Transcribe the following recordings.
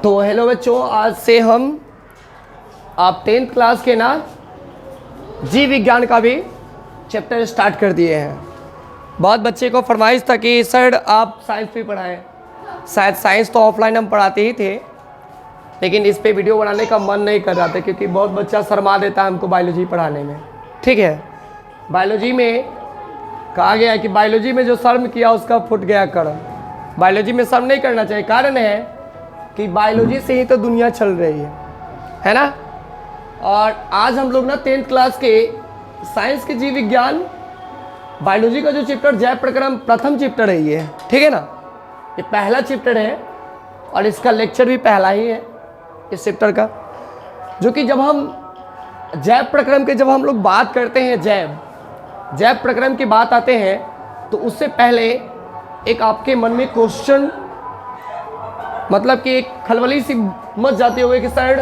तो हेलो बच्चों, आज से हम आप 10th क्लास के ना जीव विज्ञान का भी चैप्टर स्टार्ट कर दिए हैं। बहुत बच्चे को फरमाइश था कि सर आप साइंस भी पढ़ाएं। शायद साइंस तो ऑफलाइन हम पढ़ाते ही थे, लेकिन इस पे वीडियो बनाने का मन नहीं कर रहा था क्योंकि बहुत बच्चा शर्मा देता है हमको बायोलॉजी पढ़ाने में। ठीक है, बायोलॉजी में कहा गया है कि बायोलॉजी में जो शर्म किया उसका फुट गया कर्म। बायोलॉजी में शर्म नहीं करना चाहिए। कारण है कि बायोलॉजी से ही तो दुनिया चल रही है ना। और आज हम लोग ना 10th क्लास के साइंस के जीव विज्ञान बायोलॉजी का जो चैप्टर जैव प्रक्रम प्रथम चैप्टर है ये, ठीक है ना। ये पहला चैप्टर है और इसका लेक्चर भी पहला ही है इस चैप्टर का। जो कि जब हम जैव प्रक्रम के जब हम लोग बात करते हैं जैव प्रक्रम की बात आते हैं तो उससे पहले एक आपके मन में क्वेश्चन मतलब कि एक खलबली सी मच जाती होगी कि सर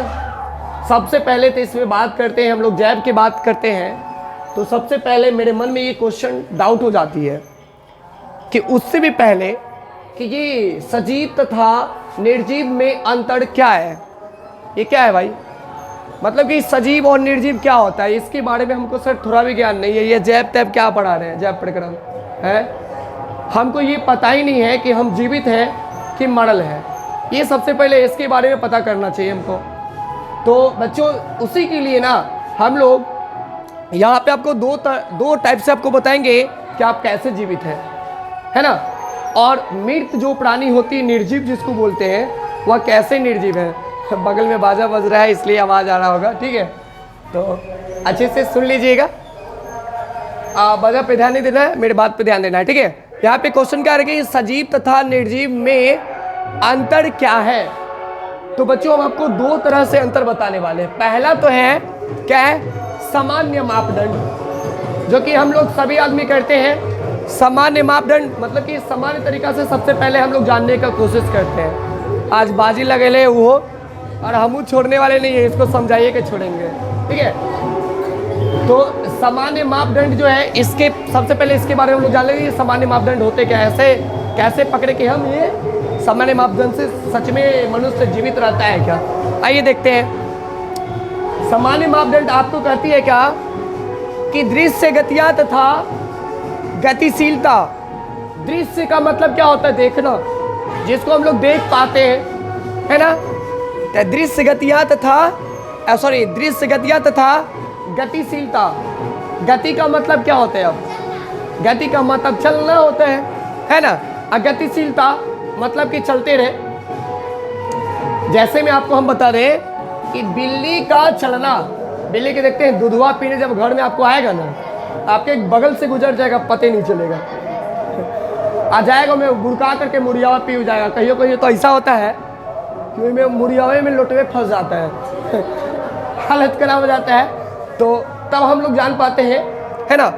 सबसे पहले तो इसमें बात करते हैं हम लोग जैव की बात करते हैं तो सबसे पहले मेरे मन में ये क्वेश्चन डाउट हो जाती है कि उससे भी पहले कि ये सजीव तथा निर्जीव में अंतर क्या है। ये क्या है भाई, मतलब कि सजीव और निर्जीव क्या होता है, इसके बारे में हमको सर थोड़ा भी ज्ञान नहीं है। ये जैव तैव क्या पढ़ा रहे हैं, जैव प्रक्रम है, हमको ये पता ही नहीं है कि हम जीवित हैं कि मरल है। ये सबसे पहले इसके बारे में पता करना चाहिए हमको। तो बच्चों उसी के लिए ना हम लोग यहाँ पे आपको दो टाइप से आपको बताएंगे कि आप कैसे जीवित हैं, है ना। और मृत जो प्राणी होती है निर्जीव जिसको बोलते हैं वह कैसे निर्जीव है। बगल में बाजा बज रहा है इसलिए आवाज़ आ रहा होगा, ठीक है। तो अच्छे से सुन लीजिएगा, बाजा पे ध्यान नहीं देना है, मेरे बात पे ध्यान देना है, ठीक है। यहाँ पे क्वेश्चन क्या है कि सजीव तथा निर्जीव में अंतर क्या है। तो बच्चों हम आपको दो तरह से अंतर बताने वाले हैं। पहला तो है क्या है, सामान्य मापदंड, जो कि हम लोग सभी आदमी करते हैं। सामान्य मापदंड मतलब कि सामान्य तरीका से सबसे पहले हम लोग जानने का कोशिश करते हैं। आज बाजी लगे ले वो और हम छोड़ने वाले नहीं है, इसको समझाइए कि छोड़ेंगे, ठीक है। तो सामान्य मापदंड जो है इसके सबसे पहले इसके बारे में हम लोग जान लेंगे सामान्य मापदंड होते क्या है, कैसे पकड़े कि हम ये सामान्य मापदंड से सच में मनुष्य जीवित रहता है क्या। आइए देखते हैं। सामान्य मापदंड आपको कहती है क्या कि दृश्य गतियां तथा गतिशीलता। दृश्य का मतलब क्या होता है, देखना, जिसको हम लोग देख पाते हैं, है ना। तो दृश्य गतियां तथा गतिशीलता। गति का मतलब क्या होता है, अब गति का मतलब चलना होता है ना। गतिशीलता मतलब कि चलते रहे। जैसे में आपको हम बता रहे कि बिल्ली का चलना, बिल्ली के देखते हैं दूधवा पीने जब घर में आपको आएगा ना, आपके बगल से गुजर जाएगा, पता नहीं चलेगा, आ जाएगा मैं गुड़का करके मुरियावा पी हो जाएगा। कहियो कहियो तो ऐसा होता है कि मैं मुरियावे में लोटवे फंस जाता है हालत खराब हो जाता है। तो तब हम लोग जान पाते हैं, है ना।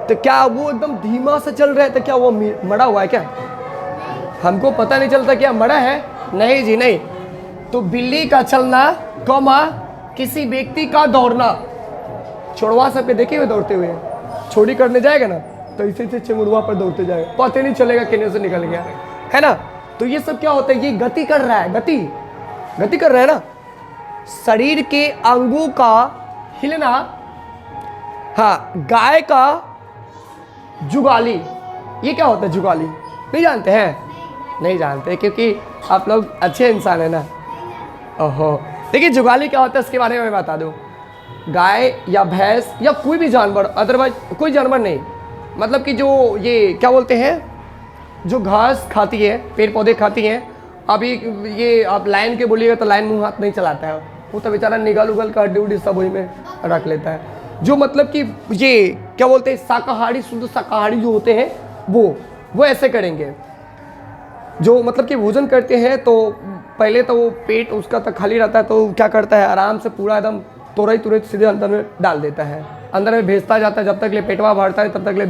तो क्या वो एकदम धीमा से चल रहा है तो क्या वो मरा हुआ है क्या, हमको पता नहीं चलता क्या मरा है, नहीं जी नहीं। तो बिल्ली का चलना किसी व्यक्ति का दौड़ना। छोड़वा सब पे देखे हुए दौड़ते हुए, छोड़ी करने जाएगा ना तो इसे चिंगुड़वा पर दौड़ते जाएगा, पता नहीं चलेगा किन्हीं से निकल गया, है ना। तो ये सब क्या होता है, ये गति कर रहा है, गति कर रहा है ना। शरीर के अंगों का हिलना। हाँ, गाय का जुगाली, ये क्या होता है जुगाली, नहीं जानते हैं, नहीं जानते क्योंकि आप लोग अच्छे इंसान है ना। ओहो, देखिए जुगाली क्या होता है इसके बारे में मैं बता दूं। गाय या भैंस या कोई भी जानवर, अदरवाइज कोई जानवर नहीं, मतलब कि जो ये क्या बोलते हैं जो घास खाती है, पेड़ पौधे खाती हैं। अभी ये आप लाइन के बोलिएगा तो लाइन मुँह हाथ नहीं चलाता है, वो तो बेचारा निगल उगल का हड्डी उड्डी सब वही में रख लेता है। जो मतलब कि ये क्या बोलते हैं शाकाहारी, शुद्ध शाकाहारी जो होते हैं वो ऐसे करेंगे। जो मतलब कि भोजन करते हैं तो पहले तो वो पेट उसका तक खाली रहता है तो क्या करता है आराम से पूरा एकदम तुरंत सीधे अंदर में डाल देता है, अंदर में भेजता जाता है। जब तक ले पेटवा भरता है तब तक ले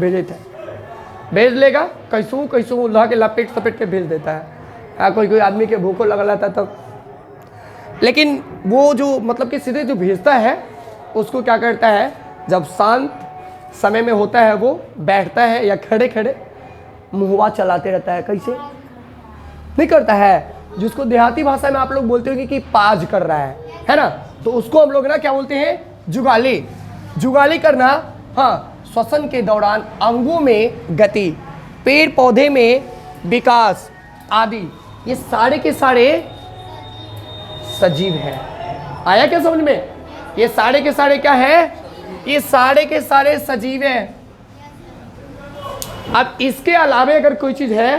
भेज लेगा, कैसू ला के लपेट सपेट के भेज देता है। कोई आदमी के भूखों लगा रहता है तब, लेकिन वो जो मतलब कि सीधे जो भेजता है उसको क्या करता है, जब शांत समय में होता है वो बैठता है या खड़े मुहवा चलाते रहता है। कैसे नहीं करता है, जिसको देहाती भाषा में आप लोग बोलते होंगे कि पाज कर रहा है ना, तो उसको हम लोग ना क्या बोलते हैं, जुगाली। जुगाली करना, हाँ, श्वसन के दौरान अंगों में गति, पेड़ पौधे में विकास आदि, ये सारे के सारे सजीव हैं। आया क्या समझ में? ये सारे के सारे क्या है? ये सारे के सारे सजीव हैं। अब इसके अलावा अगर कोई चीज है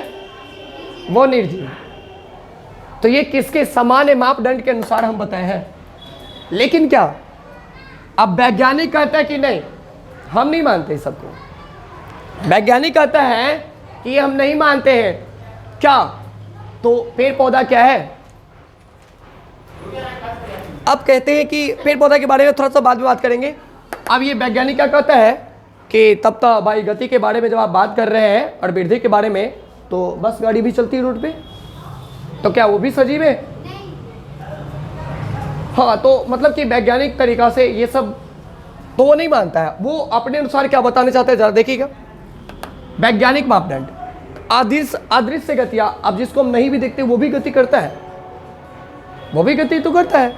वो निर्जीव। तो ये किसके सामान्य मापदंड के अनुसार हम बताए हैं। लेकिन क्या अब वैज्ञानिक कहता है कि नहीं, हम नहीं मानते सबको। वैज्ञानिक कहता है कि हम नहीं मानते हैं। क्या? तो पेड़ पौधा क्या है? अब कहते हैं कि पेड़ पौधा के बारे में थोड़ा सा बाद में बात करेंगे। अब ये वैज्ञानिक क्या कहता है कि तब तक भाई गति के बारे में जब आप बात कर रहे हैं और वृद्धि के बारे में, तो बस गाड़ी भी चलती है रोड पे, तो क्या वो भी सजीव है? हाँ, तो मतलब कि वैज्ञानिक तरीका से ये सब तो वो नहीं मानता है। वो अपने अनुसार क्या बताना चाहते हैं, जरा देखिएगा। वैज्ञानिक मापदंड, अदृश्य गतियां, अब जिसको हम नहीं भी देखते वो भी गति करता है, वो भी गति तो करता है।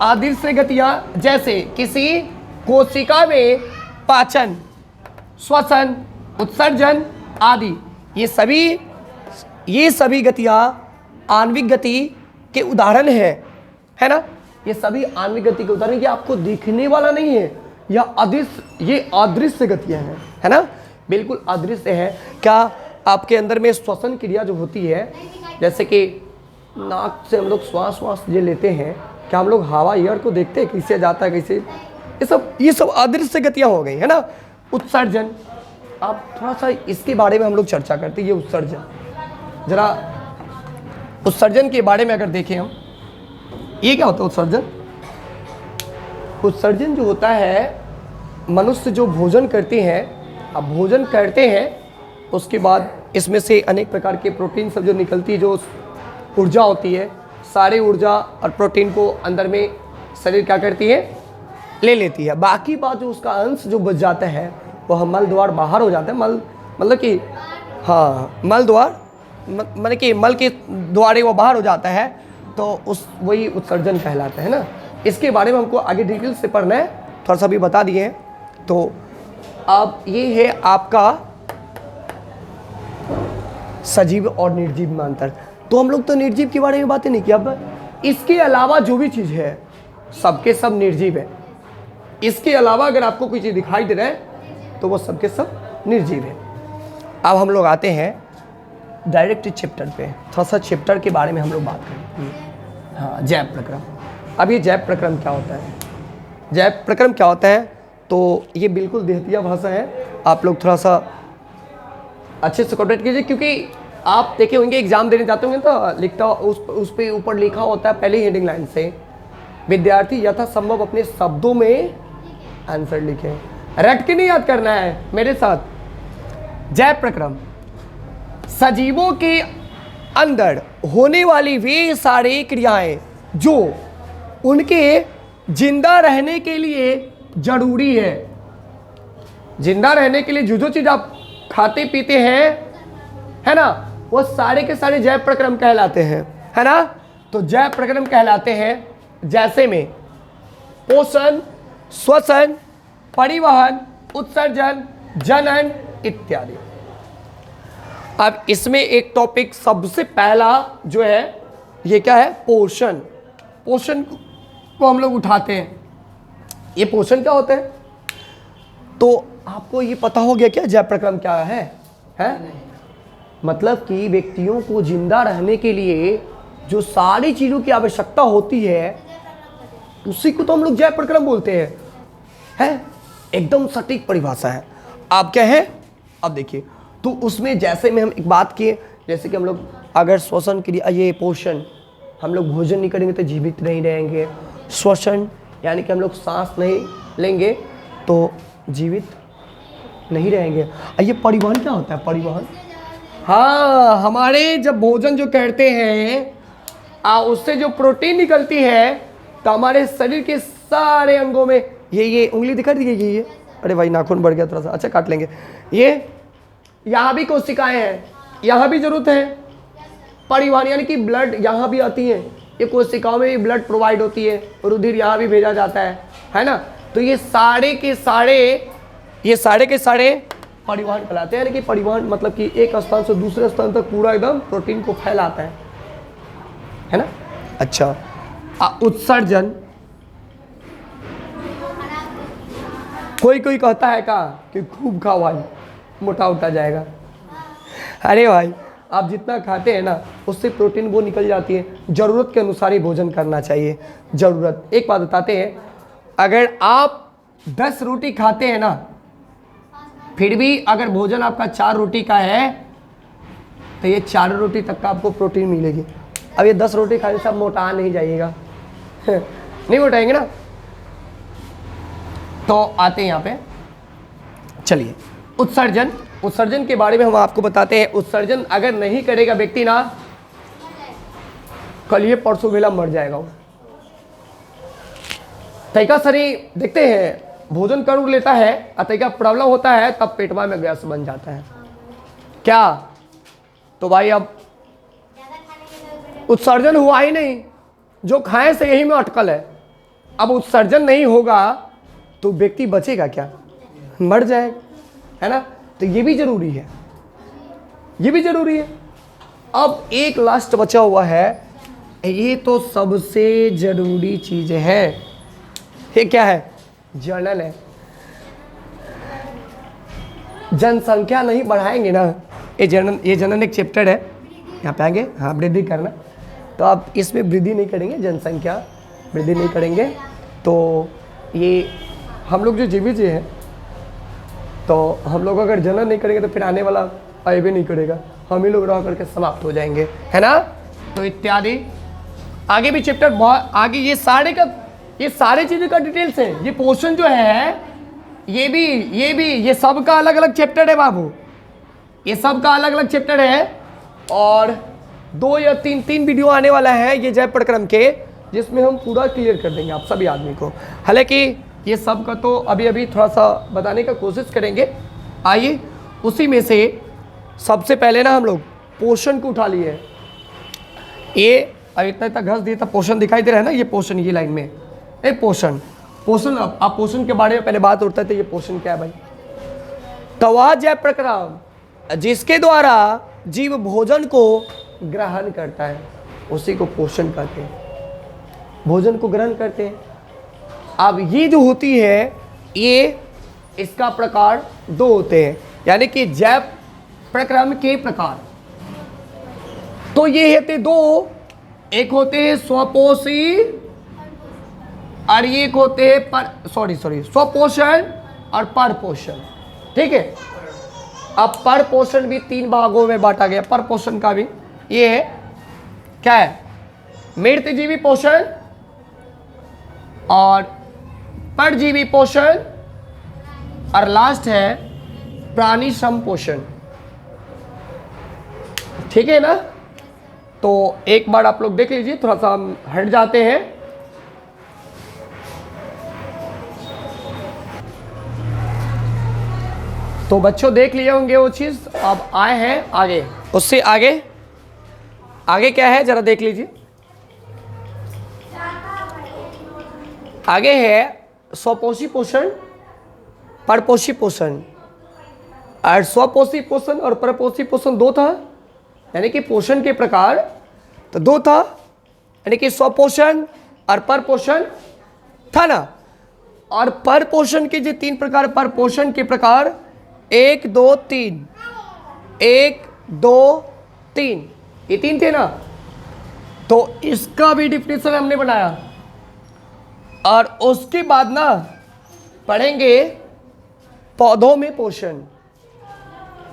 अदृश्य गतियां जैसे किसी कोशिका में पाचन, श्वसन, उत्सर्जन आदि, ये सभी गतियां आणविक गति के उदाहरण है ना। ये सभी आणविक गति के उदाहरण, ये आपको दिखने वाला नहीं है, ये अदृश्य गतियां हैं, है ना, बिल्कुल अदृश्य है। क्या आपके अंदर में श्वसन क्रिया जो होती है, जैसे कि नाक से हम लोग श्वास जो लेते हैं, क्या हम लोग हवा एयर को देखते हैं कैसे जाता है, कैसे, ये सब अदृश्य गतियां हो गई, है ना। उत्सर्जन, आप थोड़ा सा इसके बारे में हम लोग चर्चा करते हैं। ये उत्सर्जन, जरा उत्सर्जन के बारे में अगर देखें हम, ये क्या होता है उत्सर्जन? उत्सर्जन जो होता है, मनुष्य जो भोजन करते हैं, अब भोजन करते हैं उसके बाद इसमें से अनेक प्रकार के प्रोटीन सब जो निकलती है, जो ऊर्जा होती है, सारे ऊर्जा और प्रोटीन को अंदर में शरीर क्या करती है, ले लेती है। बाकी बात जो उसका अंश जो बच जाता है वह मल द्वार बाहर हो जाता है। मतलब कि हाँ, मल द्वार मतलब कि मल के द्वारे वो बाहर हो जाता है, तो वही उत्सर्जन कहलाता है ना। इसके बारे में हमको आगे डिटेल से पढ़ना है, थोड़ा सा भी बता दिए हैं। तो अब ये है आपका सजीव और निर्जीव में अंतर। तो हम लोग तो निर्जीव के बारे में बातें नहीं की। अब इसके अलावा जो भी चीज़ है सबके सब निर्जीव है। इसके अलावा अगर आपको कोई चीज़ दिखाई दे रहा है तो वो सबके सब निर्जीव है। अब हम लोग आते हैं डायरेक्ट चैप्टर पे, थोड़ा सा चैप्टर के बारे में हम लोग बात करेंगे। हाँ, जैव प्रक्रम। अब ये जैव प्रक्रम क्या होता है? जैव प्रक्रम क्या होता है? तो ये बिल्कुल देहतिया भाषा है, आप लोग थोड़ा सा अच्छे से कॉपरेट कीजिए, क्योंकि आप देखे होंगे एग्जाम देने जाते होंगे तो लिखता उस पे ऊपर लिखा होता है पहले हेडिंग लाइन से, विद्यार्थी यथासंभव अपने शब्दों में आंसर लिखें। रट के नहीं याद करना है मेरे साथ। जैव प्रक्रम, सजीवों के अंदर होने वाली वे सारी क्रियाएं जो उनके जिंदा रहने के लिए जरूरी है। जिंदा रहने के लिए जो चीज आप खाते पीते हैं, है ना, वो सारे के सारे जैव प्रक्रम कहलाते हैं, है ना। तो जैव प्रक्रम कहलाते हैं जैसे में पोषण, श्वसन, परिवहन, उत्सर्जन, जनन इत्यादि। अब इसमें एक टॉपिक सबसे पहला जो है ये क्या है? पोषण। पोषण को हम लोग उठाते हैं। ये पोषण क्या होता है? तो आपको ये पता हो गया क्या जैव प्रक्रम क्या है? मतलब कि व्यक्तियों को जिंदा रहने के लिए जो सारी चीज़ों की आवश्यकता होती है उसी को तो हम लोग जैव प्रक्रम बोलते हैं, है? एकदम सटीक परिभाषा है। आप क्या है? अब देखिए, तो उसमें जैसे में हम एक बात किए, जैसे कि हम लोग अगर श्वसन के लिए ये पोषण, हम लोग भोजन नहीं करेंगे तो जीवित नहीं रहेंगे। श्वसन यानी कि हम लोग सांस नहीं लेंगे तो जीवित नहीं रहेंगे। ये परिवहन क्या होता है? परिवहन, हाँ, हमारे जब भोजन जो करते हैं उससे जो प्रोटीन निकलती है तो हमारे शरीर के सारे अंगों में ये उंगली दिखा दी गई, ये अरे भाई नाखून बढ़ गया थोड़ा सा, अच्छा काट लेंगे। ये यहाँ भी कोशिकाएं हैं, यहाँ भी जरूरत है, परिवहन यानी कि ब्लड यहाँ भी आती है, ये कोशिकाओं में भी ब्लड प्रोवाइड होती है, रुधिर यहाँ भी भेजा जाता है ना। तो ये सारे के सारे परिवहन कहलाते हैं। यानी कि परिवहन मतलब कि एक स्थान से दूसरे स्थान तक पूरा एकदम प्रोटीन को फैलाता है ना। अच्छा, उत्सर्जन, कोई कहता है कि खूब खाओ भाई मोटा उठा जाएगा। अरे भाई आप जितना खाते हैं ना उससे प्रोटीन वो निकल जाती है, ज़रूरत के अनुसार ही भोजन करना चाहिए। ज़रूरत, एक बात बताते हैं, अगर आप 10 रोटी खाते हैं ना, फिर भी अगर भोजन आपका 4 रोटी का है तो ये 4 रोटी तक का आपको प्रोटीन मिलेगी। अब ये 10 रोटी खाने से आप मोटा नहीं जाइएगा नहीं मोटाएंगे ना। तो आते हैं यहाँ पे, चलिए उत्सर्जन के बारे में हम आपको बताते हैं। उत्सर्जन अगर नहीं करेगा व्यक्ति ना, कल ये परसों वेला मर जाएगा वो। तैका शरीर देखते हैं भोजन कर लेता है, तैका प्रॉब्लम होता है तब पेटवा में गैस बन जाता है क्या। तो भाई अब उत्सर्जन हुआ ही नहीं, जो खाए से यही में अटकल है। अब उत्सर्जन नहीं होगा तो व्यक्ति बचेगा क्या, मर जाएगा, है ना। तो ये भी जरूरी है, ये भी जरूरी है। अब एक लास्ट बचा हुआ है, ये तो सबसे जरूरी चीज है। ये क्या है, जनन है। जनसंख्या नहीं बढ़ाएंगे ना, ये जनन एक चैप्टर है, यहाँ पे आएंगे। हाँ, वृद्धि करना, तो आप इसमें वृद्धि नहीं करेंगे, जनसंख्या वृद्धि नहीं करेंगे तो ये हम लोग जो जीवित हैं, तो हम लोग अगर जनन नहीं करेंगे तो फिर आने वाला आए भी नहीं करेगा, हम ही लोग रह करके समाप्त हो जाएंगे, है ना। तो इत्यादि आगे भी चैप्टर बहुत आगे, ये सारे चीज़ों का डिटेल्स है। ये पोषण जो है ये सब का अलग अलग चैप्टर है बाबू, ये सब का अलग अलग चैप्टर है। और 2 या 3 वीडियो आने वाला है ये जय प्रक्रम के, जिसमें हम पूरा क्लियर कर देंगे आप सभी आदमी को। हालांकि ये सब का तो अभी थोड़ा सा बताने का कोशिश करेंगे। आइए उसी में से सबसे पहले ना हम लोग पोषण को उठा लिए। ये अब इतना घस दिया था, पोषण दिखाई दे रहा है ना, ये पोषण, ये लाइन में पोषण आप पोषण के बारे में पहले बात उठता थे, ये पोषण क्या है भाई। तवा जय प्रक्रम, जिसके द्वारा जीव भोजन को ग्रहण करता है उसी को पोषण कहते हैं, भोजन को ग्रहण करते हैं। अब ये जो होती है, ये इसका प्रकार 2 होते हैं, यानी कि जय प्रक्रम के प्रकार। तो ये होते 2, एक होते हैं स्वपोषी और एक होते हैं स्वपोषण और परपोषण, ठीक है। अब परपोषण भी 3 भागों में बांटा गया। परपोषण का भी ये है, क्या है, मृतजीवी पोषण और परजीवी पोषण, और लास्ट है प्राणी संपोषण, ठीक है ना। तो एक बार आप लोग देख लीजिए, थोड़ा सा हम हट जाते हैं। तो बच्चों देख लिए होंगे वो चीज, अब आए हैं आगे, उससे आगे क्या है जरा देख लीजिए। आगे है स्वपोषी पोषण, परपोषी पोषण। और स्वपोषी पोषण और परपोषी पोषण 2 था, यानी कि पोषण के प्रकार तो 2 था, यानी कि स्वपोषण और परपोषण था ना। और परपोषण के जो 3 प्रकार, परपोषण के प्रकार 1 2 3, 1 2 3, ये 3 थे ना। तो इसका भी डिफिनेशन हमने बनाया, और उसके बाद ना पढ़ेंगे पौधों में पोषण,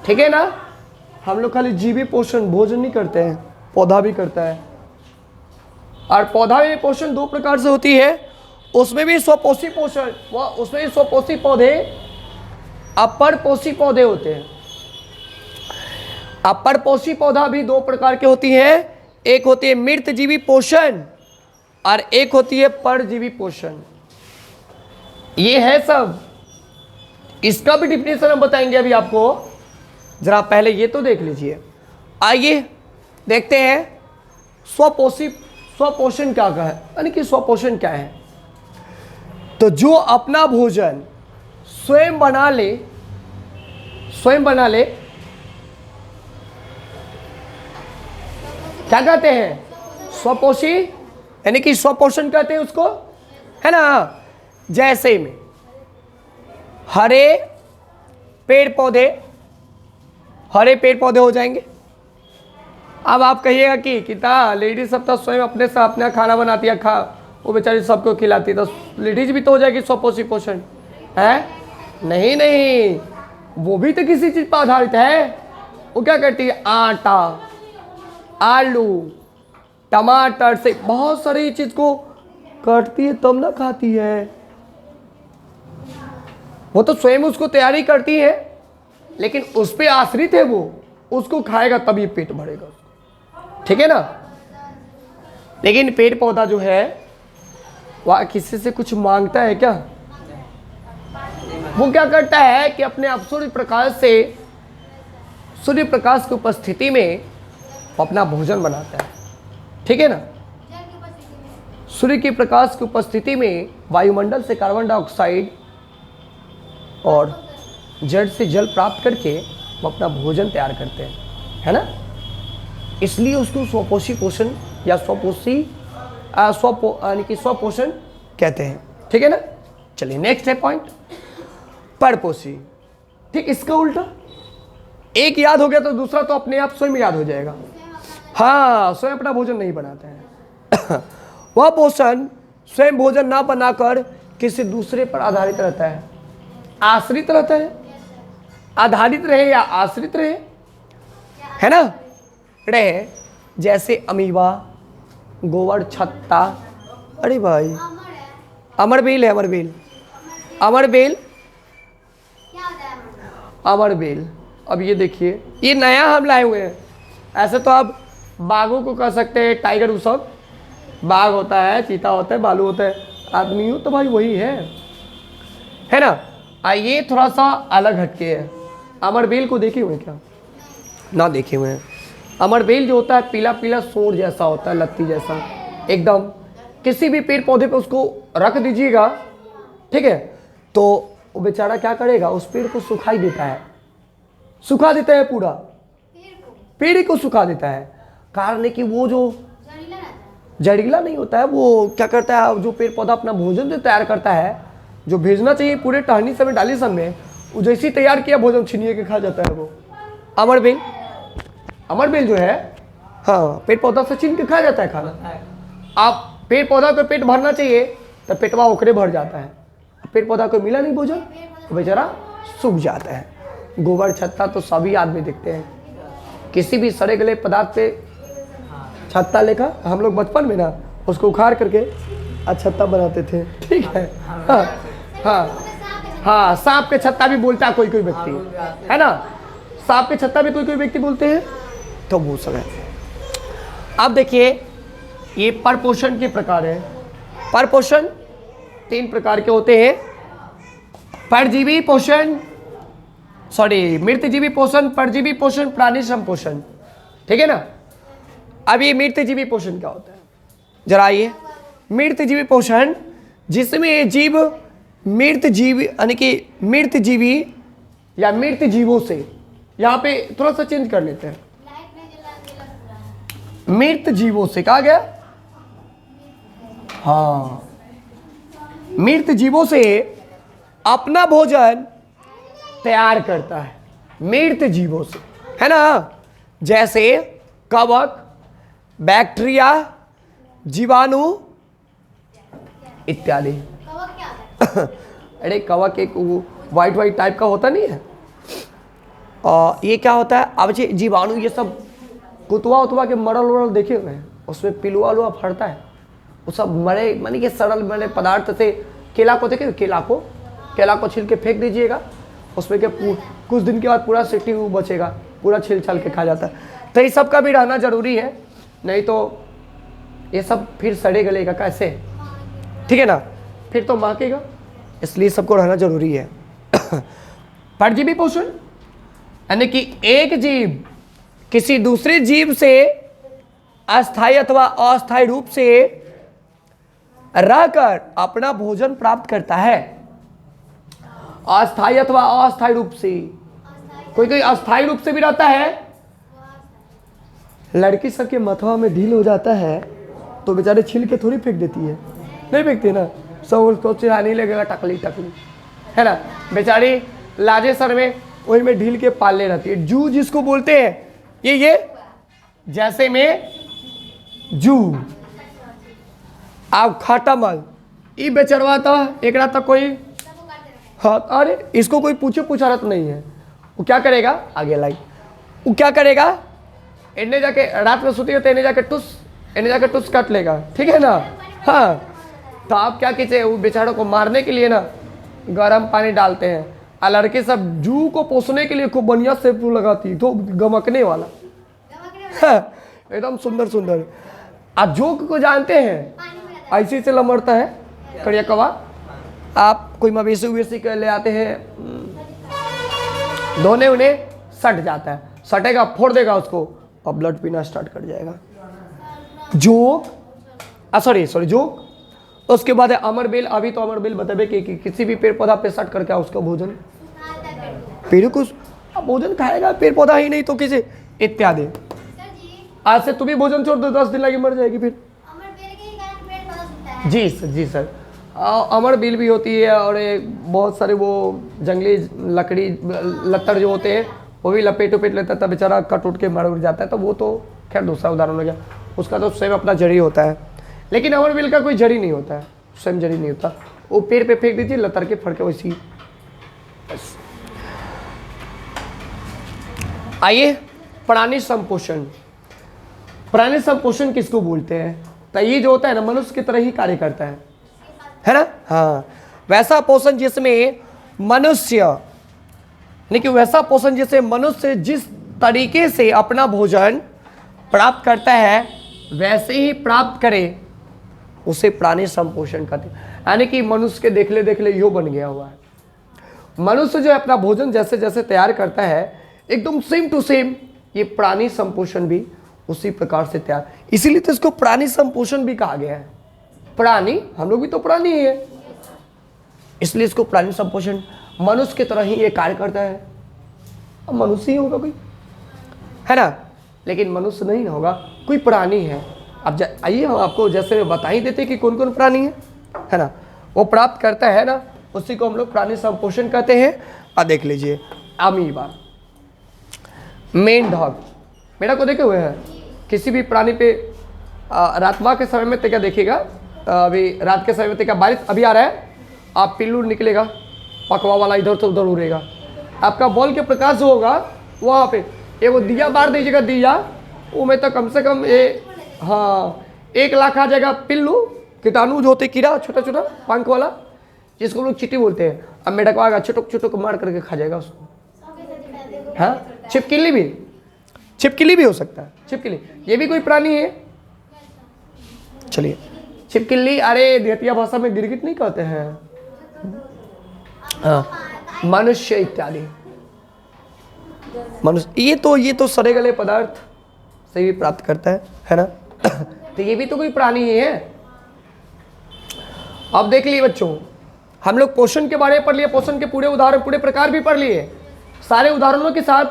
ठीक है ना। हम लोग खाली जीवी पोषण भोजन नहीं करते हैं, पौधा भी करता है। और पौधा में पोषण 2 प्रकार से होती है, उसमें भी स्वपोषी पोषण, उसमें भी स्वपोषी पौधे, अपरपोषी पौधे होते हैं। अपरपोषी पौधा भी 2 प्रकार के होती है, एक होती है मृतजीवी पोषण और एक होती है परजीवी पोषण। ये है सब, इसका भी डिफिनेशन हम बताएंगे अभी आपको। जरा पहले ये तो देख लीजिए। आइए देखते हैं स्वपोषण क्या है, यानी कि स्वपोषण क्या है। तो जो अपना भोजन स्वयं बना ले क्या कहते हैं? स्वपोषी, यानी कि स्वपोषण कहते हैं उसको, है ना। जैसे में हरे पेड़ पौधे हो जाएंगे। अब आप कहिएगा कि कितना लेडीज सब तो स्वयं अपने से अपना खाना बनाती है, वो बेचारी सबको खिलाती है, तो लेडीज भी तो हो जाएगी स्वपोषी पोषण है? नहीं, वो भी तो किसी चीज पर आधारित है। वो क्या करती है? आटा, आलू, टमाटर से बहुत सारी चीज को काटती है तब ना खाती है। वो तो स्वयं उसको तैयारी करती है, लेकिन उस पे आश्रित है वो, उसको खाएगा तभी पेट भरेगा, ठीक है ना। लेकिन पेड़ पौधा जो है वह किसी से कुछ मांगता है क्या? वो क्या करता है कि अपने आप सूर्य प्रकाश की उपस्थिति में वो अपना भोजन बनाता है, ठीक है ना। सूर्य के प्रकाश की उपस्थिति में वायुमंडल से कार्बन डाइऑक्साइड और जड़ से जल प्राप्त करके वो अपना भोजन तैयार करते हैं, है ना। इसलिए उसको स्वपोषी पोषण या यानी कि स्वपोषण कहते हैं, ठीक है ना। चलिए नेक्स्ट है पॉइंट, परपोषी। ठीक, इसका उल्टा, एक याद हो गया तो दूसरा तो अपने आप स्वयं याद हो जाएगा। हाँ, स्वयं अपना भोजन नहीं बनाते हैं वह पोषण स्वयं भोजन ना बनाकर किसी दूसरे पर आधारित रहता है, आश्रित रहता है। आधारित रहे या आश्रित रहे, है ना, रहे। जैसे अमीबा, गोबर छत्ता, अरे भाई अमरबेल है, अमरबेल। अब ये देखिए, ये नया हम लाए हुए हैं। ऐसे तो आप बाघों को कह सकते हैं टाइगर, वो सब बाघ होता है, चीता होता है, भालू होता है, आदमी हो तो भाई वही है ना। ये थोड़ा सा अलग हटके है। अमरबेल को देखे हुए क्या? ना देखे हुए हैं। अमरबेल जो होता है पीला पीला सूर जैसा होता है, लत्ती जैसा एकदम। किसी भी पेड़ पौधे पे उसको रख दीजिएगा, ठीक है, तो वो बेचारा क्या करेगा, उस पेड़ को सुखा देता है, पूरा पेड़ को सुखा देता है। कारण है कि वो जो जहरीला नहीं होता है, वो क्या करता है, जो पेड़ पौधा अपना भोजन जो तैयार करता है, जो भेजना चाहिए पूरे टहनी समय डाली समय, वो जैसे तैयार किया भोजन छीनिए के खा जाता है वो। अमरबेल जो है, हाँ, पेड़ पौधा से छीन के खा जाता है खाना। आप पेड़ पौधा को पेट भरना चाहिए तो पेटवा ओकरे भर जाता है, पेड़ पौधा को मिला नहीं भोजन तो बेचारा सूख जाता है। गोबर छत्ता तो सभी आदमी देखते हैं, किसी भी सड़े गले पदार्थ पे छत्ता लेकर हम लोग बचपन में ना उसको उखाड़ करके छत्ता बनाते थे, ठीक है। हाँ, सांप के छत्ता भी बोलता है कोई व्यक्ति, है ना। सांप के छत्ता भी कोई व्यक्ति बोलते हैं, तो वो सब है। अब देखिए, ये परपोषण के प्रकार है। परपोषण 3 प्रकार के होते हैं, परजीवी पोषण, मृतजीवी पोषण, परजीवी पोषण, प्राणी संपोषण, ठीक है ना। अब ये मृतजीवी पोषण क्या होता है, जरा आइए। मृतजीवी पोषण, जिसमें जीव मृतजीवी, यानी कि मृतजीवी या मृत जीवों से, यहाँ पे थोड़ा सा चेंज कर लेते हैं, मृत जीवों से कहा गया, हाँ, मृत जीवों से अपना भोजन तैयार करता है, मृत जीवों से, है ना। जैसे कवक, बैक्टीरिया, जीवाणु इत्यादि। अरे कवक एक वाइट टाइप का होता नहीं है, और ये क्या होता है, अब जीवाणु, ये सब कुतवा के मरल देखे हुए हैं, उसमें पिलुआ फड़ता है, वो सब मरे, मानी कि सड़ल मरे पदार्थ से। केला को देखे, केला को छील के फेंक दीजिएगा, उसमें के कुछ दिन के बाद पूरा सिट्टी बचेगा, पूरा छील छाल के खा जाता है। तो ये सब का भी रहना जरूरी है, नहीं तो ये सब फिर सड़े गलेगा कैसे, ठीक है ना, फिर तो महकेगा, इसलिए सबको रहना जरूरी है। परजीवी पोषण, यानी कि एक जीव किसी दूसरे जीव से अस्थायी अथवा अस्थायी रूप से रहकर अपना भोजन प्राप्त करता है। अस्थायी अथवा अस्थायी रूप से, कोई कोई अस्थायी रूप से भी रहता है। लड़की सबके मथवा में ढील हो जाता है तो बेचारे छील के थोड़ी फेंक देती है, नहीं फेंकती ना, सब उसको चिढ़ाने लगेगा टकली टकली, है ना। बेचारी लाजे सर में वही में ढील के पाले रहती है। जू जिसको बोलते हैं, ये जैसे में जू आप खटमल ई बेचरवा तो एक रात तक कोई, हाँ अरे इसको कोई पूछा तो नहीं है। वो क्या करेगा, आगे लाई, वो क्या करेगा, इन्हें जाके रात में सोती है तो इन्हें जाके टुस काट लेगा, ठीक है ना। हाँ तो आप क्या कीजिए, वो बेचारों को मारने के लिए ना गर्म पानी डालते हैं, और लड़के सब जू को पोसने के लिए खूब बढ़िया से लगाती तो गमकने वाला, हाँ, एकदम सुंदर सुंदर। आप जोक को जानते हैं, ऐसे से लमड़ता है कड़िया कवा। आप कोई मवेशी उवेशी कर ले आते हैं, धोने उन्हें सट जाता है, सटेगा फोड़ देगा उसको और ब्लड पीना स्टार्ट कर जाएगा। Joke sorry joke. उसके बाद है अमरबेल। अभी तो अमरबेल बताबे कि किसी भी पेड़ पौधा पे सट करके उसका भोजन, पेड़ को भोजन खाएगा, पेड़ पौधा ही नहीं तो किसी इत्यादि। आज से तू भी भोजन छोड़ दो, 10 दिन लगी मर जाएगी फिर। जी सर, अमरबेल भी होती है और बहुत सारे वो जंगली लकड़ी लत्तर जो होते हैं वो भी लपेट उपेट लेता है, तब बेचारा कट उठ के मर उड़ जाता है। तो वो तो खैर दूसरा उदाहरण हो गया, उसका तो स्वयं अपना जड़ी होता है। लेकिन अमरबेल का कोई जड़ी नहीं होता है, स्वयं जड़ी नहीं होता, वो पेड़ पे फेंक दीजिए, लतर के फड़ के वैसी। आइए प्राणी संपोषण। प्राणी संपोषण किसको बोलते हैं, तो ये जो होता है ना मनुष्य की तरह ही कार्य करता है ना। हाँ, वैसा पोषण जिसमें मनुष्य, यानी कि वैसा पोषण जिससे मनुष्य जिस तरीके से अपना भोजन प्राप्त करता है वैसे ही प्राप्त करे, उसे प्राणी संपोषण कहते हैं। यानी कि मनुष्य के देखले यो बन गया हुआ है। मनुष्य जो अपना भोजन जैसे जैसे तैयार करता है एकदम सेम टू सेम, ये प्राणी संपोषण भी उसी प्रकार से तैयार, इसीलिए तो इसको प्राणी संपोषण भी कहा गया है। प्राणी, हम लोग भी तो प्राणी ही है, इसलिए इसको प्राणी संपोषण। मनुष्य की तरह ही ये कार्य करता है। अब मनुष्य ही होगा कोई, है ना, लेकिन मनुष्य नहीं होगा, कोई प्राणी है। अब आइए हम आपको जैसे बता ही देते कि कौन कौन प्राणी है ना, वो प्राप्त करता है ना, उसी को हम लोग प्राणी संपोषण कहते हैं। अब देख लीजिए, अमीबा, मेंढक, मेढक को देखे हुए हैं किसी भी प्राणी पे। रातवा के समय में तो क्या देखिएगा, अभी रात के समय में तो क्या बारिश अभी आ रहा है, आप पिल्लू निकलेगा पकवा वाला, इधर से उधर उड़ेगा। आपका बॉल के प्रकाश जो होगा वहाँ पे वो दिया बार दीजिएगा, दिया वो में तो कम से कम 1 लाख आ जाएगा पिल्लू, कीटाणु जो होते कीड़ा छोटा छोटा पंख वाला, जिसको लोग चींटी बोलते हैं। अब मेढक आएगा छुटुक छुटुक मार करके खा जाएगा उसको। हाँ, छिपकली भी हो सकता है, छिपकली ये भी कोई प्राणी है। चलिए, छिपकली, अरे देहतिया भाषा में गिरगिट नहीं कहते हैं, मनुष्य इत्यादि। मनुष्य ये तो सड़े गले पदार्थ से भी प्राप्त करता है ना। तो ये भी तो कोई प्राणी ही है। अब देख लिए बच्चों, हम लोग पोषण के बारे में पढ़ लिए, पोषण के पूरे उदाहरण पूरे प्रकार भी पढ़ लिए सारे उदाहरणों के साथ।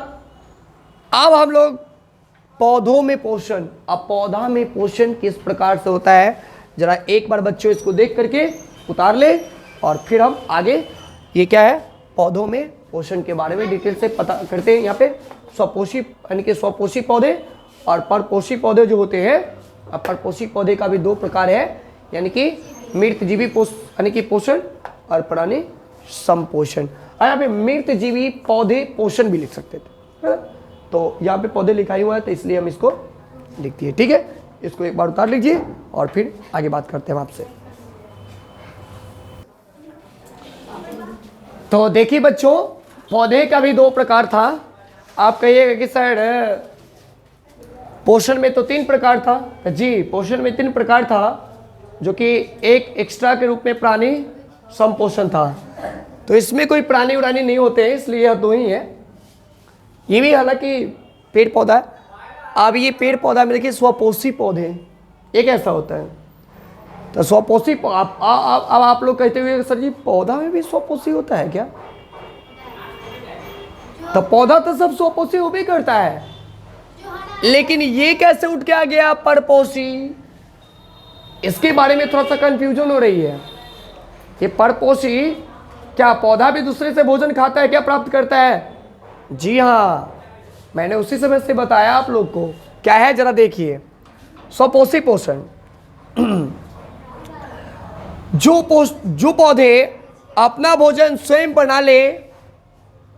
अब हम लोग पौधों में पोषण, अब पौधा में पोषण किस प्रकार से होता है जरा एक बार बच्चों इसको देख करके उतार ले, और फिर हम आगे ये क्या है पौधों में पोषण के बारे में डिटेल से पता करते हैं। यहाँ पे स्वपोषी यानी कि स्वपोषी पौधे और परपोषी पौधे जो होते हैं। अब परपोषी पौधे का भी 2 प्रकार है, यानी कि मृतजीवी यानी कि पोषण और प्राणी संपोषण। और यहाँ पे मृतजीवी पौधे पोषण भी लिख सकते थे, है ना। तो यहाँ पे पौधे लिखा ही हुआ है तो इसलिए हम इसको लिख दिए, ठीक है। इसको एक बार उतार लीजिए और फिर आगे बात करते हैं आपसे। तो देखिए बच्चों, पौधे का भी 2 प्रकार था। आप कहिएगा कि सर पोषण में तो 3 प्रकार था। जी, पोषण में 3 प्रकार था, जो कि एक एक्स्ट्रा के रूप में प्राणी संपोषण था। तो इसमें कोई प्राणी उड़ानी नहीं होते हैं, इसलिए यह 2 ही है। ये भी हालांकि पेड़ पौधा है। अब ये पेड़ पौधा में देखिए स्वपोषी पौधे, ये कैसा होता है? तो स्वपोषी अब आप लोग कहते हुए सर जी पौधा में भी स्वपोषी होता है क्या? तो पौधा तो सब स्वपोषी हो भी करता है, लेकिन ये कैसे उठ के आ गया परपोषी? इसके बारे में थोड़ा सा कंफ्यूजन हो रही है। ये परपोषी, क्या पौधा भी दूसरे से भोजन खाता है क्या, प्राप्त करता है? जी हाँ, मैंने उसी समय से बताया आप लोग को। क्या है जरा देखिए, स्वपोषी पोषण। जो पौधे अपना भोजन स्वयं बना ले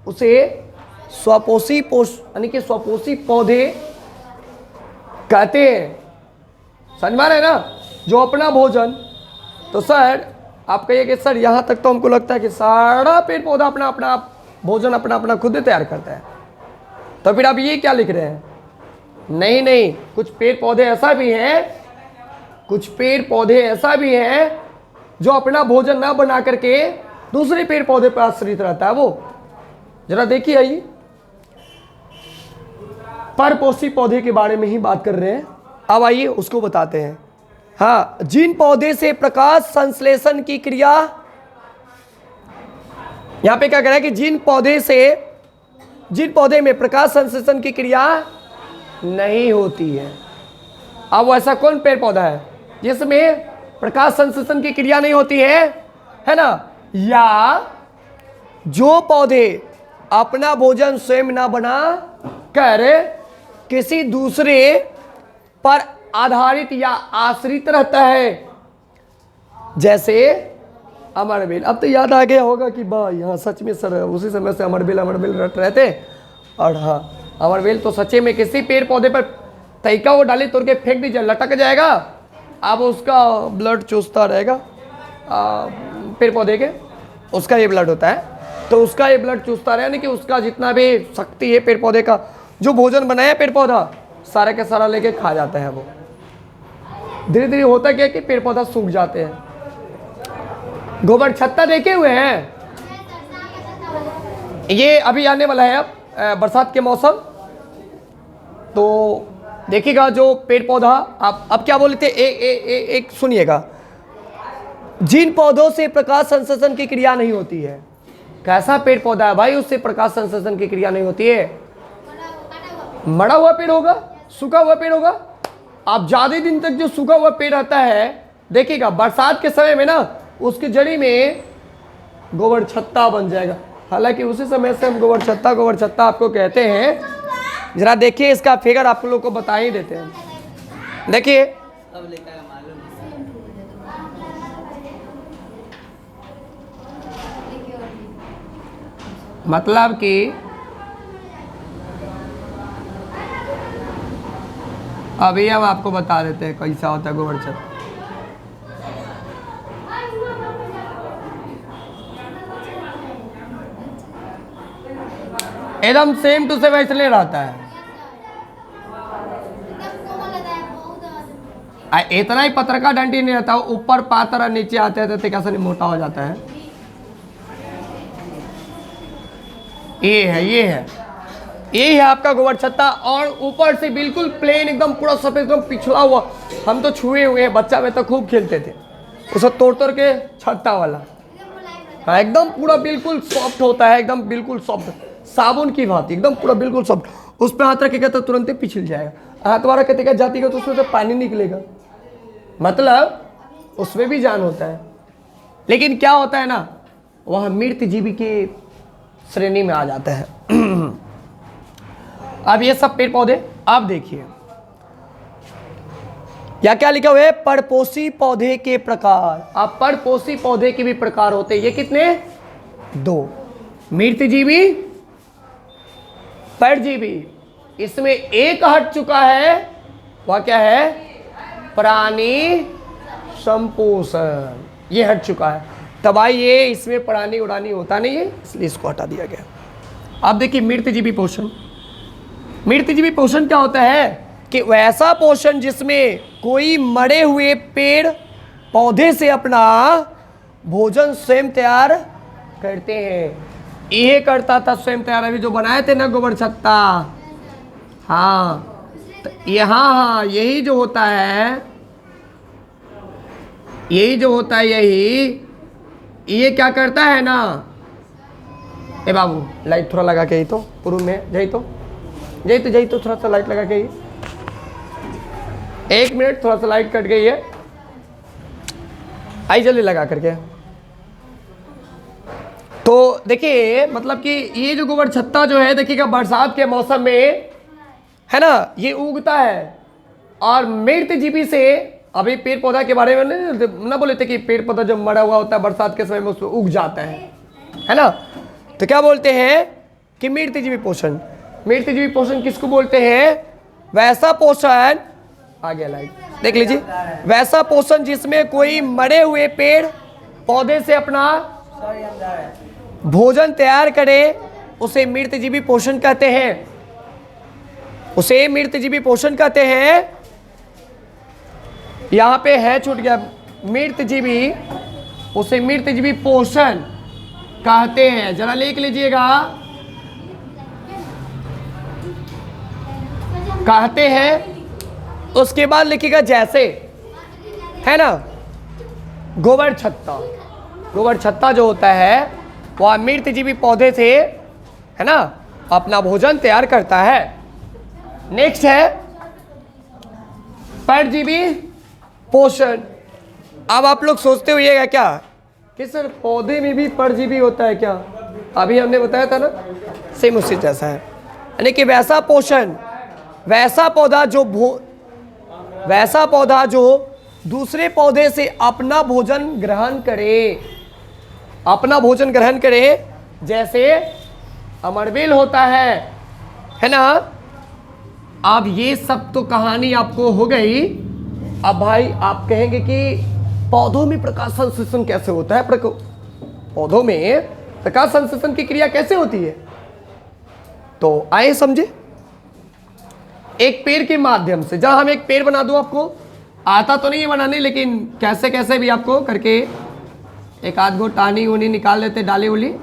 उसे स्वपोषी यानी कि स्वपोषी पौधे कहते हैं। समझ में आ रहा है ना? जो अपना भोजन, तो सर आप कहिए कि सर यहाँ तक तो हमको लगता है कि सारा पेड़ पौधा अपना अपना भोजन अपना खुद ही तैयार करता है, तो फिर आप ये क्या लिख रहे हैं? नहीं, कुछ पेड़ पौधे ऐसा भी हैं जो अपना भोजन ना बना करके दूसरे पेड़ पौधे पर आश्रित रहता है। वो जरा देखिए, आइए परपोषी पौधे के बारे में ही बात कर रहे हैं। अब आइए उसको बताते हैं। हाँ, जिन पौधे से प्रकाश संश्लेषण की क्रिया, यहां पे क्या कह रहा है कि जिन पौधे में प्रकाश संश्लेषण की क्रिया नहीं होती है। अब ऐसा कौन पेड़ पौधा है जिसमें प्रकाश संश्लेषण की क्रिया नहीं होती है ना? या जो पौधे अपना भोजन स्वयं ना बना कर किसी दूसरे पर आधारित या आश्रित रहता है, जैसे अमरबेल। अब तो याद आ गया होगा कि भाई हाँ सच में सर उसी समय से अमरबेल रट रहे थे। और हाँ, अमरबेल तो सच्चे में किसी पेड़ पौधे पर तरीका वो डाले तोड़ के फेंक दीजिए, लटक जाएगा, अब उसका ब्लड चूसता रहेगा पेड़ पौधे के, उसका ये ब्लड होता है, तो उसका ये ब्लड चूसता रहे, यानी कि उसका जितना भी शक्ति है पेड़ पौधे का, जो भोजन बनाया पेड़ पौधा सारा के सारा लेके खा जाता है। वो धीरे धीरे होता क्या कि पेड़ पौधा सूख जाते हैं। गोबर छत्ता देखे हुए हैं? ये अभी आने वाला है अब बरसात के मौसम, तो देखिएगा जो पेड़ पौधा, आप अब क्या बोले थे, एक सुनिएगा। जिन पौधों से प्रकाश संश्लेषण की क्रिया नहीं होती है, कैसा पेड़ पौधा है भाई उससे प्रकाश संश्लेषण की क्रिया नहीं होती है? मरा हुआ पेड़ होगा, सूखा हुआ पेड़ होगा। आप ज्यादा दिन तक जो सूखा हुआ पेड़ रहता है, देखिएगा बरसात के समय में ना उसकी जड़ी में गोबर छत्ता बन जाएगा। हालांकि उसी समय से हम गोबर छत्ता आपको कहते हैं। जरा देखिए इसका फिगर आप लोग को बता ही देते हैं। देखिए मतलब कि अभी हम आपको बता देते हैं कैसा होता है गोबर छत्ता। एकदम सेम टू सेम इसलिए रहता है, इतना ही पत्रका डंडी नहीं रहता, ऊपर पातर और नीचे आते आते कैसा नहीं मोटा हो जाता है। ये है आपका गोबर छत्ता, और ऊपर से बिल्कुल प्लेन एकदम पूरा सफेद एकदम पिछड़ा हुआ। हम तो छुए हुए हैं, बच्चा में तो खूब खेलते थे उसे तोड़ के छत्ता वाला। हाँ, एकदम पूरा बिल्कुल सॉफ्ट होता है, एकदम बिल्कुल सॉफ्ट, साबुन की भांति एकदम पूरा बिल्कुल सॉफ्ट। उस पर हाथ रखेगा तो तुरंत ही पिछल जाएगा, हाथ वाला कहते जाती तो उसमें से पानी निकलेगा, मतलब उसमें भी जान होता है। लेकिन क्या होता है ना, वह मृत जीवी के श्रेणी में आ जाता है। अब ये सब पेड़ पौधे आप देखिए, या क्या लिखा हुआ है, परपोषी पौधे के प्रकार। अब परपोषी पौधे के भी प्रकार होते हैं, ये कितने? 2, मृत जीवी, परजीवी। इसमें एक हट चुका है, वह क्या है? प्राणी संपोषण, ये हट चुका है। तब ये इसमें प्राणी उड़ानी होता नहीं है, इसलिए इसको हटा दिया गया। अब देखिए मृतजीवी पोषण। मृतजीवी पोषण क्या होता है कि वैसा पोषण जिसमें कोई मरे हुए पेड़ पौधे से अपना भोजन स्वयं तैयार करते हैं। यह करता था स्वयं तैयार, अभी जो बनाए थे ना गोबर छत्ता, हाँ यहाँ हाँ यही जो होता है, यही जो होता है, यही ये क्या करता है ना, ए बाबू लाइट थोड़ा लगा के ही तो पूर्व में जाई तो थोड़ा सा लाइट लगा के ही, 1 मिनट थोड़ा सा लाइट कट गई है, आई जल्दी लगा करके। तो देखिए मतलब कि ये जो गोबर छत्ता जो है देखिएगा बरसात के मौसम में है ना ये उगता है, और मृतजीवी से, अभी पेड़ पौधा के बारे में ना बोले थे कि पेड़ पौधा जब मरा हुआ होता है बरसात के समय में उसमें उग जाता है ना, तो क्या बोलते हैं कि मृतजीवी पोषण। मृतजीवी पोषण किसको बोलते हैं? वैसा पोषण, आ गया लाइट देख लीजिए, वैसा पोषण जिसमें कोई मरे हुए पेड़ पौधे से अपना भोजन तैयार करे, उसे मृतजीवी पोषण कहते हैं, उसे मृतजीवी पोषण कहते हैं। यहां पे है छूट गया, मृतजीवी, उसे मृतजीवी पोषण कहते हैं, जरा लिख लीजिएगा, कहते हैं। उसके बाद लिखिएगा जैसे, है ना, गोबर छत्ता, गोबर छत्ता जो होता है वह मृतजीवी पौधे से, है ना, अपना भोजन तैयार करता है। नेक्स्ट है परजीवी पोषण। अब आप लोग सोचते होइएगा क्या कि सर पौधे में भी परजीवी होता है क्या? अभी हमने बताया था ना, सेम उसी जैसा है, यानी कि वैसा पोषण, वैसा पौधा जो दूसरे पौधे से अपना भोजन ग्रहण करे, अपना भोजन ग्रहण करे, जैसे अमरबेल होता है ना। अब ये सब तो कहानी आपको हो गई। अब भाई आप कहेंगे कि पौधों में प्रकाश संश्लेषण कैसे होता है? पौधों में प्रकाश संश्लेषण की क्रिया कैसे होती है? तो आइए समझे। एक पेड़ के माध्यम से, जहां हम एक पेड़ बना दूं, आपको आता तो नहीं है बनाने, लेकिन कैसे कैसे भी आपको करके एक आध गो टानी उनी निकाल लेते, डाली उली।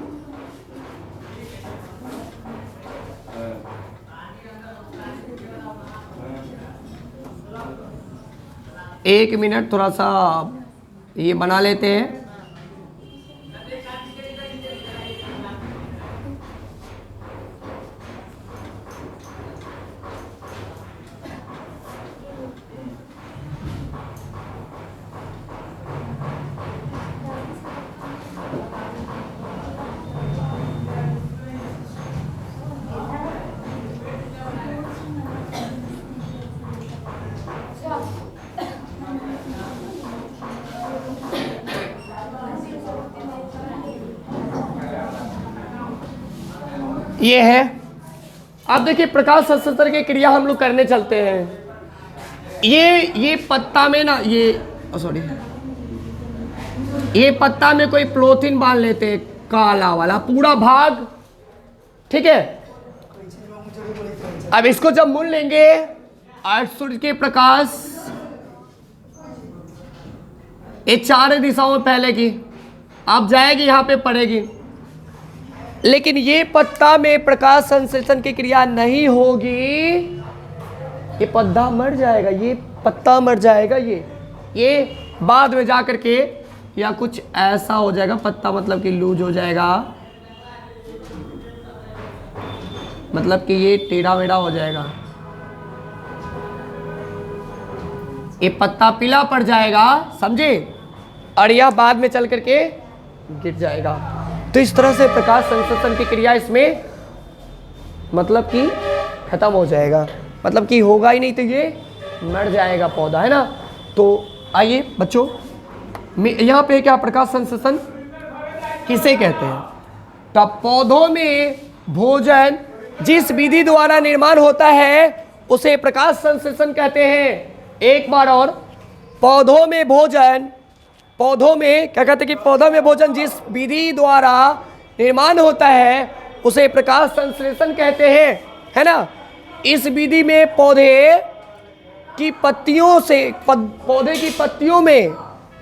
एक मिनट थोड़ा सा ये बना लेते हैं। ये है। अब देखिए प्रकाश संश्लेषण की क्रिया हम लोग करने चलते हैं। ये पत्ता में ना, ये सॉरी, ये पत्ता में कोई पॉलीथीन बांध लेते हैं, काला वाला पूरा भाग, ठीक है। अब इसको जब मुन लेंगे, आज सूर्य के प्रकाश ये चार दिशाओं में फैलेगी, अब जाएगी यहाँ पे पड़ेगी, लेकिन ये पत्ता में प्रकाश संश्लेषण की क्रिया नहीं होगी, ये पौधा मर जाएगा, ये पत्ता मर जाएगा, ये बाद में जा करके या कुछ ऐसा हो जाएगा, पत्ता मतलब कि लूज हो जाएगा, मतलब कि ये टेढ़ा मेढ़ा हो जाएगा, ये पत्ता पीला पड़ जाएगा, समझे, और यह बाद में चल करके गिर जाएगा। तो इस तरह से प्रकाश संश्लेषण की क्रिया इसमें मतलब कि खत्म हो जाएगा, मतलब कि होगा ही नहीं, तो ये मर जाएगा पौधा, है ना। तो आइए बच्चों, यहाँ पे क्या प्रकाश संश्लेषण किसे कहते हैं? तो पौधों में भोजन जिस विधि द्वारा निर्माण होता है उसे प्रकाश संश्लेषण कहते हैं। एक बार और, पौधों में भोजन, पौधों में क्या कहते हैं कि पौधों में भोजन जिस विधि द्वारा निर्माण होता है उसे प्रकाश संश्लेषण कहते हैं, है ना। इस विधि में पौधे की पत्तियों से, पौधे की पत्तियों में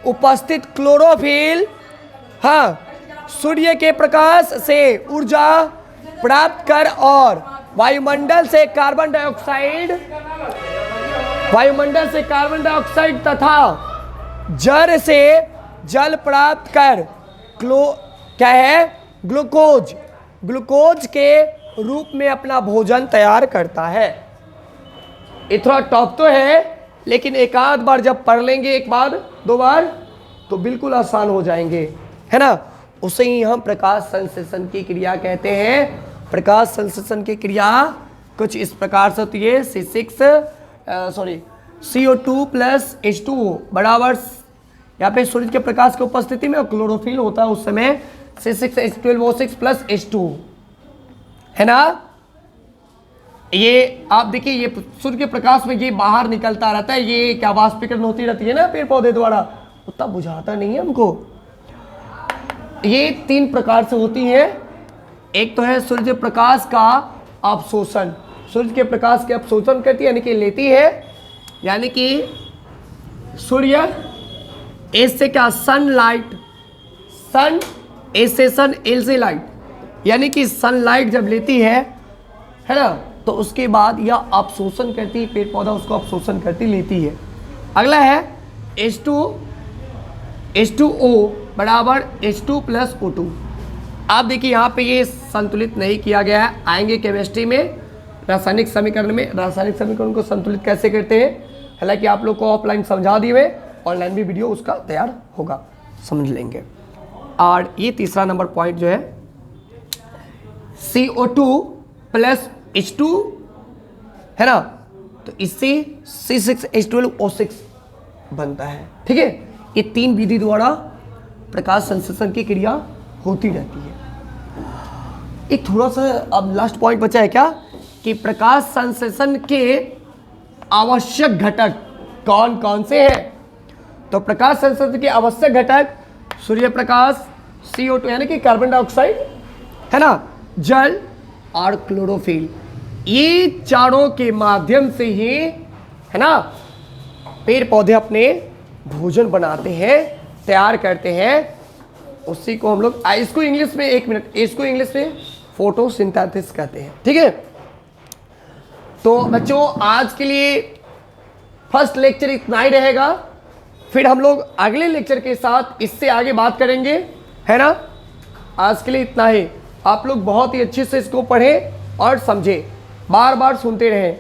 उपस्थित क्लोरोफिल, हाँ, सूर्य के प्रकाश से ऊर्जा प्राप्त कर और वायुमंडल से कार्बन डाइऑक्साइड तथा जल से जल प्राप्त कर क्या है, ग्लूकोज के रूप में अपना भोजन तैयार करता है। ये थोड़ा टॉप तो है, लेकिन एक आध बार जब पढ़ लेंगे, एक बार दो बार, तो बिल्कुल आसान हो जाएंगे, है ना। उसे ही हम प्रकाश संश्लेषण की क्रिया कहते हैं। प्रकाश संश्लेषण की क्रिया कुछ इस प्रकार से होती है। CO2 प्लस H2O बराबर, यहाँ पे सूरज के प्रकाश की उपस्थिति में क्लोरोफिल होता है, उस समय C6H12O6 प्लस H2, है ना। ये आप देखिए, ये सूर्य के प्रकाश में ये बाहर निकलता रहता है, ये क्या वाष्पीकरण होती रहती है ना पेड़ पौधे द्वारा, उतना बुझाता नहीं है हमको। ये 3 प्रकार से होती है। एक तो है सूर्य प्रकाश का अवशोषण, सूर्य के प्रकाश के अवशोषण करती है, यानी कि लेती है, यानी कि सूर्य इससे क्या सनलाइट, सन एस से सन, एल से लाइट, यानी कि सनलाइट जब लेती है ना, तो उसके बाद यह अवशोषण करती है, पेड़ पौधा उसको अवशोषण करती लेती है। अगला है H2O बराबर H2 प्लस O2। आप देखिए यहाँ पे ये संतुलित नहीं किया गया है, आएंगे केमिस्ट्री में रासायनिक समीकरण में, रासायनिक समीकरण को संतुलित कैसे करते हैं, हालांकि आप लोग को ऑफलाइन समझा दिए, ऑनलाइन भी वीडियो उसका तैयार होगा, समझ लेंगे। और ये तीसरा नंबर पॉइंट जो है CO2 प्लस H2, है ना, तो इससे C6H12O6 बनता है, ठीक है। ये 3 विधि द्वारा प्रकाश संश्लेषण की क्रिया होती रहती है। एक थोड़ा सा अब लास्ट पॉइंट बचा है क्या, कि प्रकाश संश्लेषण के आवश्यक घटक कौन कौन से हैं। तो प्रकाश संश्लेषण के आवश्यक घटक सूर्य प्रकाश, CO2 यानी कि कार्बन डाइऑक्साइड, है ना, जल और क्लोरोफिल, ये चारों के माध्यम से ही, है ना, पेड़ पौधे अपने भोजन बनाते हैं, तैयार करते हैं। उसी को हम लोग इसको इंग्लिश में, एक मिनट, इसको इंग्लिश में फोटोसिंथेसिस कहते हैं, ठीक है। तो बच्चों आज के लिए फर्स्ट लेक्चर इतना ही रहेगा, फिर हम लोग अगले लेक्चर के साथ इससे आगे बात करेंगे, है ना। आज के लिए इतना ही। आप लोग बहुत ही अच्छे से इसको पढ़ें और समझें, बार बार सुनते रहें।